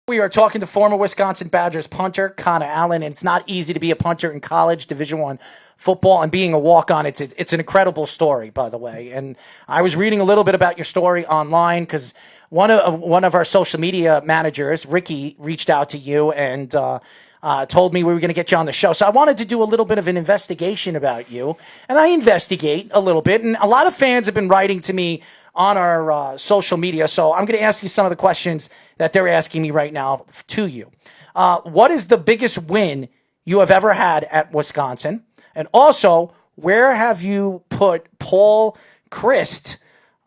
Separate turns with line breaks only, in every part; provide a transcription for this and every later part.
We are talking to former Wisconsin Badgers punter Connor Allen, and it's not easy to be a punter in college Division I football and being a walk-on. It's an incredible story, by the way. And I was reading a little bit about your story online because one of our social media managers, Ricky, reached out to you and told me we were going to get you on the show. So I wanted to do a little bit of an investigation about you, and I investigate a little bit. And a lot of fans have been writing to me on our social media. So I'm going to ask you some of the questions that they're asking me right now to you. What is the biggest win you have ever had at Wisconsin? And also, where have you put Paul Christ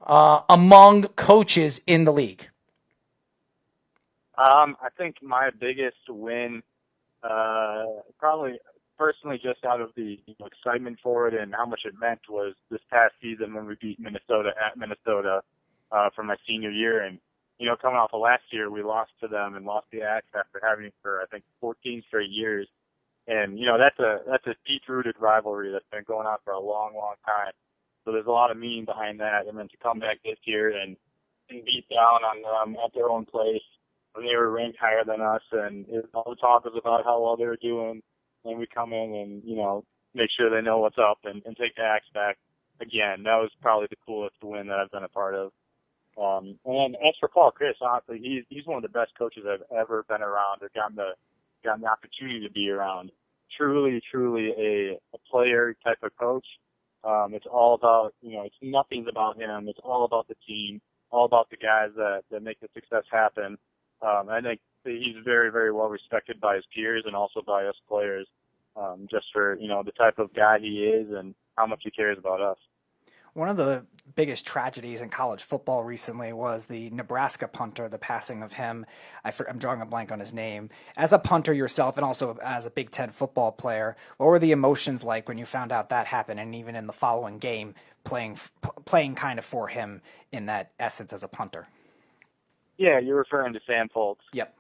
among coaches in the league?
I think my biggest win, probably personally just out of the excitement for it and how much it meant, was this past season when we beat Minnesota at Minnesota for my senior year. And, coming off of last year, we lost to them and lost the Axe after having it for, I think, 14 straight years. And, that's a deep-rooted rivalry that's been going on for a long, long time. So there's a lot of meaning behind that. And then to come back this year and beat down on them at their own place when they were ranked higher than us, and all the talk was about how well they were doing, and we come in and, make sure they know what's up and take the Axe back again. That was probably the coolest win that I've been a part of. And then as for Paul Chris, honestly, he's one of the best coaches I've ever been around or gotten the opportunity to be around. Truly a player type of coach. It's all about, it's nothing's about him. It's all about the team, all about the guys that make the success happen. I think he's very, very well respected by his peers and also by us players, just for, the type of guy he is and how much he cares about us.
One of the biggest tragedies in college football recently was the Nebraska punter, the passing of him. I'm drawing a blank on his name. As a punter yourself and also as a Big Ten football player, what were the emotions like when you found out that happened, and even in the following game, playing kind of for him in that essence as a punter?
Yeah, you're referring to Sam Foltz.
Yep.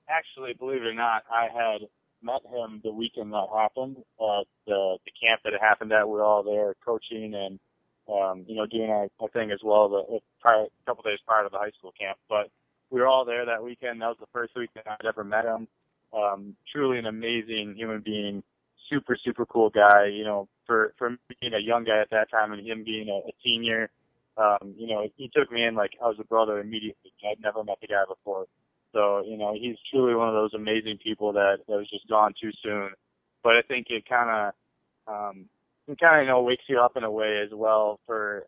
Actually, believe it or not, I had met him the weekend that happened at the camp that it happened at. We were all there coaching and doing our thing as well, a couple days prior to the high school camp. But we were all there that weekend. That was the first weekend I'd ever met him. Truly an amazing human being, super, super cool guy. For being a young guy at that time and him being a senior, he took me in like I was a brother immediately. I'd never met the guy before. So, he's truly one of those amazing people that was just gone too soon. But I think it kind of, wakes you up in a way as well to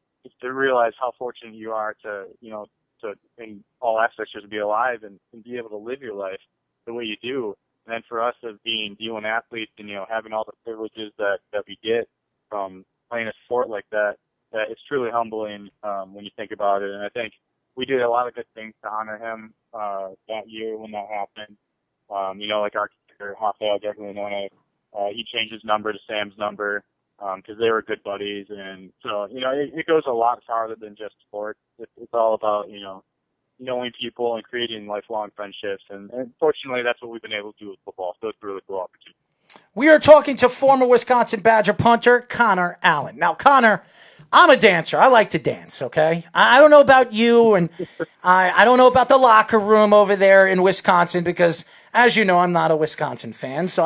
realize how fortunate you are to in all aspects just be alive and be able to live your life the way you do. And then for us as being D1 athletes and, having all the privileges that we get from playing a sport like that, it's truly humbling when you think about it. And I think we did a lot of good things to honor him that year when that happened. Like our kicker, Rafael Gaglianone, he changed his number to Sam's number because they were good buddies. And so, it goes a lot farther than just sports. It's all about, knowing people and creating lifelong friendships. And fortunately, that's what we've been able to do with football. So it's a really cool opportunity. We
are talking to former Wisconsin Badger punter Connor Allen. Now, Connor, I'm a dancer. I like to dance, okay? I don't know about you, and I don't know about the locker room over there in Wisconsin because, as you know, I'm not a Wisconsin fan, so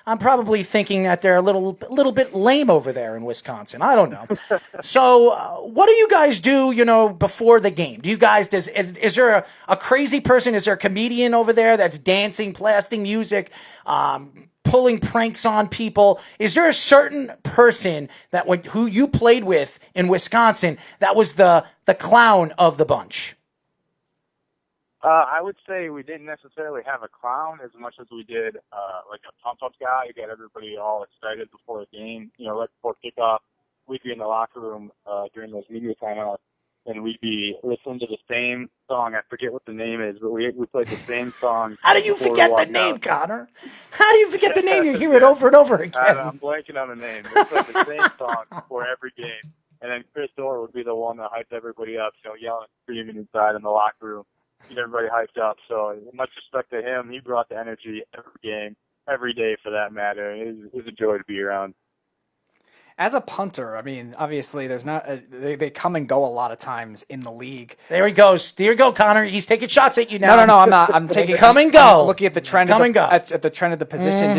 I'm probably thinking that they're a little bit lame over there in Wisconsin. I don't know. So what do you guys do, before the game? Do you guys, is there a crazy person? Is there a comedian over there that's dancing, blasting music, pulling pranks on people? Is there a certain person who you played with in Wisconsin that was the clown of the bunch?
I would say we didn't necessarily have a clown as much as we did like a pump-up guy who got everybody all excited before the game. Right before kickoff, we'd be in the locker room during those media timeouts, and we'd be listening to the same song. I forget what the name is, but we played the same song.
How do you forget the name, Connor? How do you forget the name? You hear it over and over again.
I'm blanking on the name. We played the same song before every game. And then Chris Dorr would be the one that hyped everybody up, yelling and screaming inside in the locker room, get everybody hyped up. So much respect to him. He brought the energy every game, every day for that matter. It was a joy to be around.
As a punter, I mean, obviously, there's not they come and go a lot of times in the league.
There he goes. There you go, Connor. He's taking shots at you now.
No, I'm not. I'm taking
come and go.
I'm looking at the trend.
Come
of
and go.
At the trend of the position.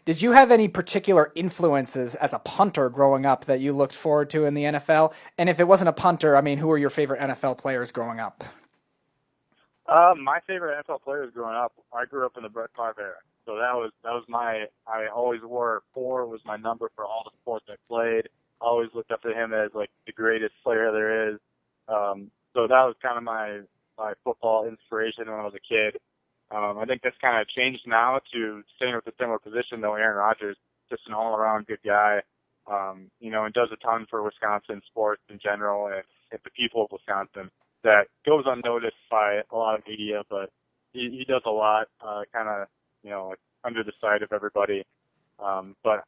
Did you have any particular influences as a punter growing up that you looked forward to in the NFL? And if it wasn't a punter, I mean, who were your favorite NFL players growing up?
My favorite NFL players growing up, I grew up in the Brett Favre era. So that was I always wore 4 was my number for all the sports I played. I always looked up to him as like the greatest player there is. So that was kind of my football inspiration when I was a kid. I think that's kind of changed now to staying with a similar position though. Aaron Rodgers, just an all around good guy. And does a ton for Wisconsin sports in general and the people of Wisconsin. That goes unnoticed by a lot of media, but he does a lot, kind of, under the sight of everybody. But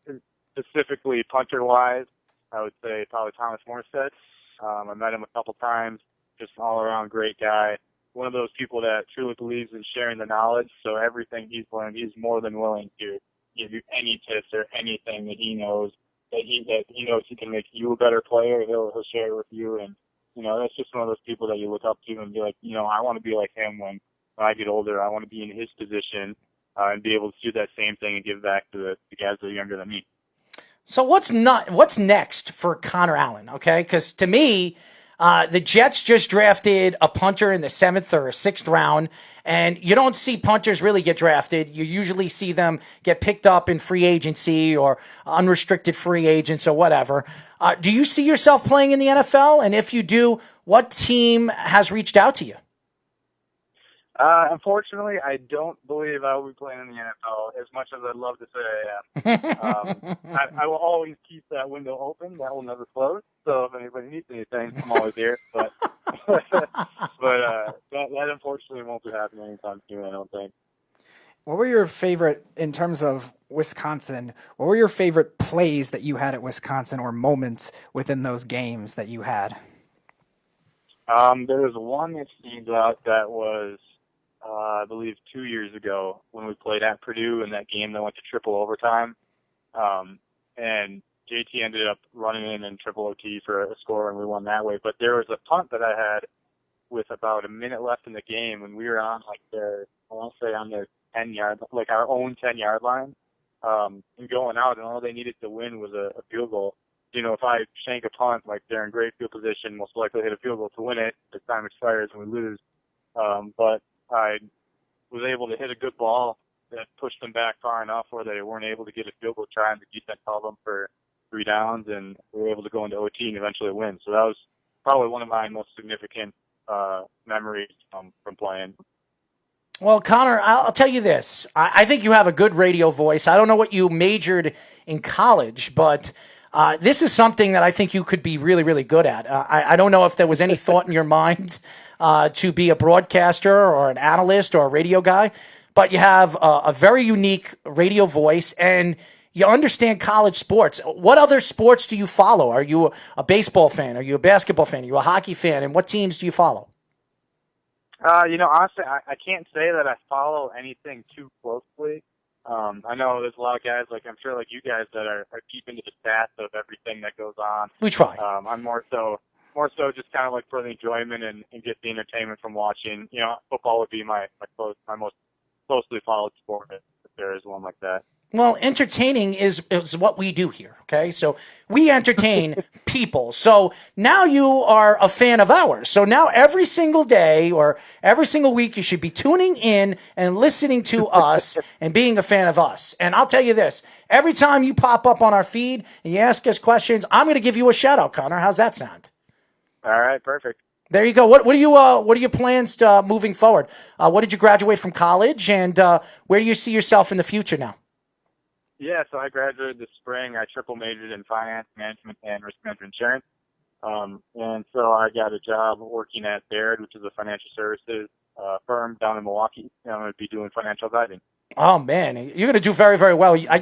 specifically punter-wise, I would say probably Thomas Morstead. I met him a couple times, just an all-around great guy. One of those people that truly believes in sharing the knowledge, so everything he's learned, he's more than willing to give you any tips or anything that he knows that he knows he can make you a better player. He'll share it with you, and that's just one of those people that you look up to and be like, I want to be like him when I get older. I want to be in his position and be able to do that same thing and give back to the guys that are younger than me.
So what's next for Connor Allen? Okay, because to me, the Jets just drafted a punter in the 7th or 6th round, and you don't see punters really get drafted. You usually see them get picked up in free agency or unrestricted free agents or whatever. Do you see yourself playing in the NFL? And if you do, what team has reached out to you?
Unfortunately, I don't believe I will be playing in the NFL as much as I'd love to say I am. I will always keep that window open. That will never close. So if anybody needs anything, I'm always here. But that unfortunately won't be happening anytime soon, I don't think.
What were your favorite, in terms of Wisconsin, what were your favorite plays that you had at Wisconsin or moments within those games that you had?
There was one that stands out that was, I believe 2 years ago when we played at Purdue in that game that went to triple overtime. And JT ended up running in triple OT for a score and we won that way. But there was a punt that I had with about a minute left in the game when we were on on their 10-yard, like our own 10-yard line, and going out, and all they needed to win was a field goal. If I shank a punt, like they're in great field position, most likely hit a field goal to win it. The time expires and we lose. But I was able to hit a good ball that pushed them back far enough where they weren't able to get a field goal try, and the defense held them for 3 downs, and we were able to go into OT and eventually win. So that was probably one of my most significant memories from playing.
Well, Connor, I'll tell you this. I think you have a good radio voice. I don't know what you majored in college, but this is something that I think you could be really, really good at. I don't know if there was any thought in your mind to be a broadcaster or an analyst or a radio guy, but you have a very unique radio voice and you understand college sports. What other sports do you follow? Are you a baseball fan? Are you a basketball fan? Are you a hockey fan? And what teams do you follow?
Honestly, I can't say that I follow anything too closely. I know there's a lot of guys, like I'm sure like you guys, that are deep into the stats of everything that goes on.
We try.
I'm more so just kind of like for the enjoyment and get the entertainment from watching. Football would be my most closely followed sport if there is one like that.
Well, entertaining is what we do here, okay? So we entertain people. So now you are a fan of ours. So now every single day or every single week you should be tuning in and listening to us and being a fan of us. And I'll tell you this, every time you pop up on our feed and you ask us questions, I'm going to give you a shout out, Connor. How's that sound?
All right, perfect.
There you go. What are your plans moving forward? What did you graduate from college, and where do you see yourself in the future now?
Yeah, so I graduated this spring. I triple majored in finance, management, and risk management insurance. And so I got a job working at Baird, which is a financial services firm down in Milwaukee. And I'm going to be doing financial advising.
Oh man, you're going to do very, very well. I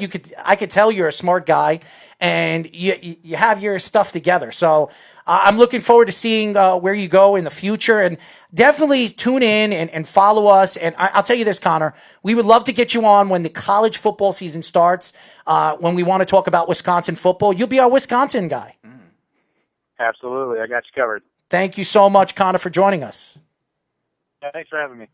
could tell you're a smart guy, and you have your stuff together. So I'm looking forward to seeing where you go in the future, and definitely tune in and follow us. And I'll tell you this, Connor, we would love to get you on when the college football season starts. When we want to talk about Wisconsin football, you'll be our Wisconsin guy.
Absolutely, I got you covered.
Thank you so much, Connor, for joining us.
Yeah, thanks for having me.